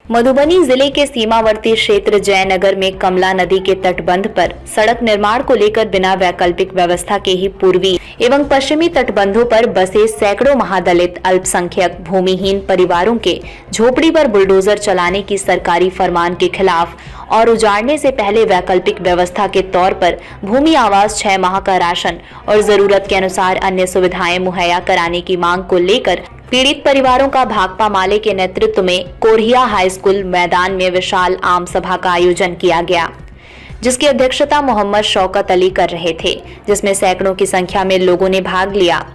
मधुबनी जिले के सीमावर्ती क्षेत्र जयनगर में कमला नदी के तटबंध पर सड़क निर्माण को लेकर बिना वैकल्पिक व्यवस्था के ही पूर्वी एवं पश्चिमी तटबंधों पर बसे सैकड़ों महादलित अल्पसंख्यक भूमिहीन परिवारों के झोपड़ी पर बुलडोजर चलाने की सरकारी फरमान के खिलाफ और उजाड़ने से पहले वैकल्पिक व्यवस्था के तौर पर भूमि आवास 6 माह का राशन और जरूरत के अनुसार अन्य सुविधाएं मुहैया कराने की मांग को लेकर पीड़ित परिवारों का भाकपा माले के नेतृत्व में कोरिया हाई स्कूल मैदान में विशाल आम सभा का आयोजन किया गया, जिसकी अध्यक्षता मोहम्मद शौकत अली कर रहे थे, जिसमें सैकड़ों की संख्या में लोगों ने भाग लिया।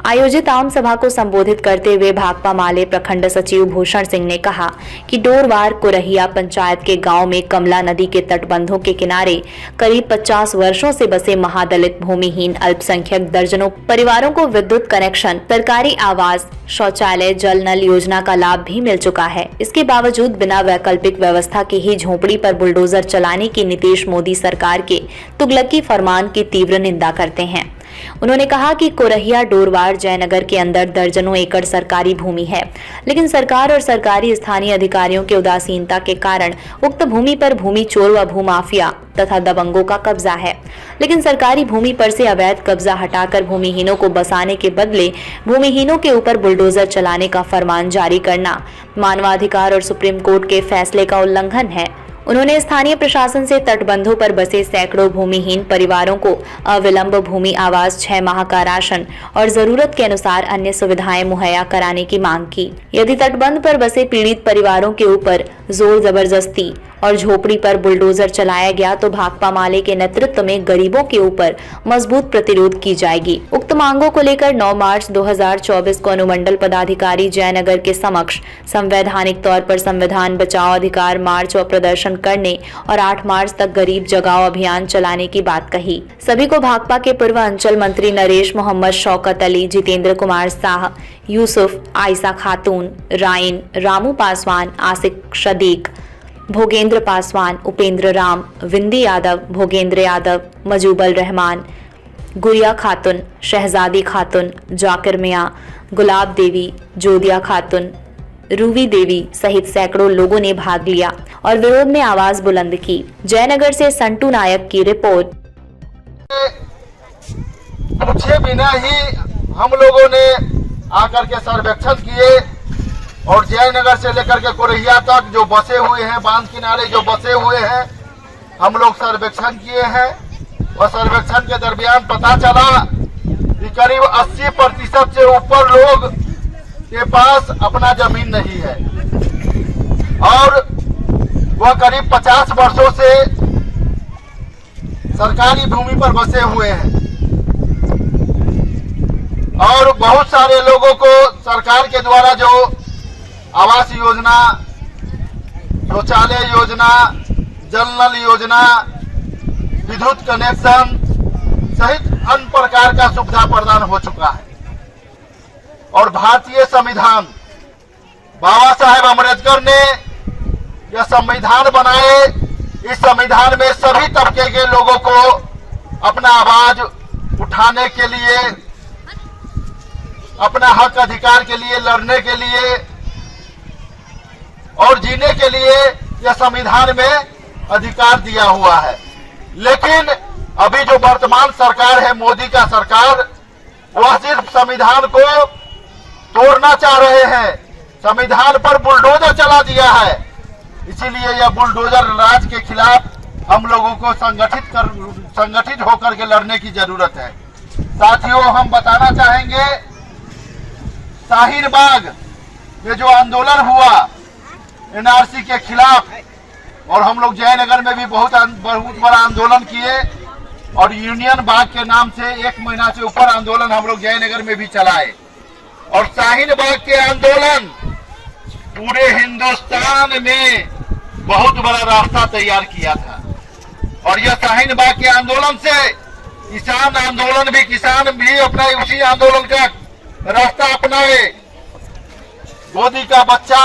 आयोजित आम सभा को संबोधित करते हुए भाकपा माले प्रखंड सचिव भूषण सिंह ने कहा कि डोरवार कुरहिया पंचायत के गांव में कमला नदी के तटबंधों के किनारे करीब 50 वर्षों से बसे महादलित भूमिहीन अल्पसंख्यक दर्जनों परिवारों को विद्युत कनेक्शन, सरकारी आवास, शौचालय, जल नल योजना का लाभ भी मिल चुका है। इसके बावजूद बिना वैकल्पिक व्यवस्था के ही झोपड़ी पर बुलडोजर चलाने की नीतीश मोदी सरकार के तुगलकी फरमान की तीव्र निंदा करते हैं। उन्होंने कहा कि कोरहिया डोरवार जयनगर के अंदर दर्जनों एकड़ सरकारी भूमि है, लेकिन सरकार और सरकारी स्थानीय अधिकारियों के उदासीनता के कारण उक्त भूमि पर भूमि चोर व भूमाफिया तथा दबंगों का कब्जा है। लेकिन सरकारी भूमि पर से अवैध कब्जा हटाकर भूमिहीनों को बसाने के बदले भूमिहीनों के ऊपर बुलडोजर चलाने का फरमान जारी करना मानवाधिकार और सुप्रीम कोर्ट के फैसले का उल्लंघन है। उन्होंने स्थानीय प्रशासन से तटबंधों पर बसे सैकड़ों भूमिहीन परिवारों को अविलंब भूमि आवास, 6 माह का राशन और जरूरत के अनुसार अन्य सुविधाएं मुहैया कराने की मांग की। यदि तटबंध पर बसे पीड़ित परिवारों के ऊपर जोर जबरदस्ती और झोपड़ी पर बुलडोजर चलाया गया तो भाकपा माले के नेतृत्व में गरीबों के ऊपर मजबूत प्रतिरोध की जाएगी। उक्त मांगों को लेकर 9 मार्च 2024 को अनुमंडल पदाधिकारी जयनगर के समक्ष संवैधानिक तौर पर संविधान बचाओ अधिकार मार्च व प्रदर्शन करने और 8 मार्च तक गरीब जगाओ अभियान चलाने की बात कही। सभी को भाकपा के पूर्व अंचल मंत्री नरेश, मोहम्मद शौकत अली, जितेंद्र कुमार शाह, यूसुफ, आयशा खातून, राइन, रामू पासवान, आसिक सदीक, भोगेंद्र पासवान, उपेंद्र राम, विंदी यादव, भोगेंद्र यादव, मजूबल रहमान, गुड़िया खातून, शहजादी खातून, जाकिर मियाँ, गुलाब देवी, जोदिया खातून, रूवी देवी सहित सैकड़ों लोगों ने भाग लिया और विरोध में आवाज बुलंद की। जयनगर से संटू नायक की रिपोर्ट। पूछे बिना ही हम लोगों ने आकर के सर्वेक्षण किए और जयनगर से लेकर के कोरहिया तक जो बसे हुए हैं, बांध किनारे जो बसे हुए हैं, हम लोग सर्वेक्षण किए हैं और सर्वेक्षण के दरमियान पता चला कि करीब 80% से ऊपर लोग के पास अपना जमीन नहीं है और वह करीब 50 वर्षों से सरकारी भूमि पर बसे हुए हैं और बहुत सारे लोगों को सरकार के द्वारा जो आवास योजना, शौचालय योजना, जल नल योजना, विद्युत कनेक्शन सहित अन्य प्रकार का सुविधा प्रदान हो चुका है। और भारतीय संविधान, बाबा साहेब अम्बेडकर ने यह संविधान बनाए। इस संविधान में सभी तबके के लोगों को अपना आवाज उठाने के लिए, अपना हक अधिकार के लिए लड़ने के लिए और जीने के लिए यह संविधान में अधिकार दिया हुआ है। लेकिन अभी जो वर्तमान सरकार है, मोदी का सरकार, वह सिर्फ संविधान को तोड़ना चाह रहे हैं, संविधान पर बुलडोजर चला दिया है। इसीलिए यह बुलडोजर राज के खिलाफ हम लोगों को संगठित होकर के लड़ने की जरूरत है। साथियों, हम बताना चाहेंगे, शाहीन बाग में जो आंदोलन हुआ एनआरसी के खिलाफ, और हम लोग जयनगर में भी बहुत बड़ा आंदोलन किए और यूनियन बाग के नाम से 1 महीना से ऊपर आंदोलन हम लोग जयनगर में भी चलाए और शाहीन बाग के आंदोलन पूरे हिंदुस्तान में बहुत बड़ा रास्ता तैयार किया था। और यह शाहीन बाग के आंदोलन से किसान आंदोलन भी, किसान भी अपना उसी आंदोलन का रास्ता अपनाए। गोदी का बच्चा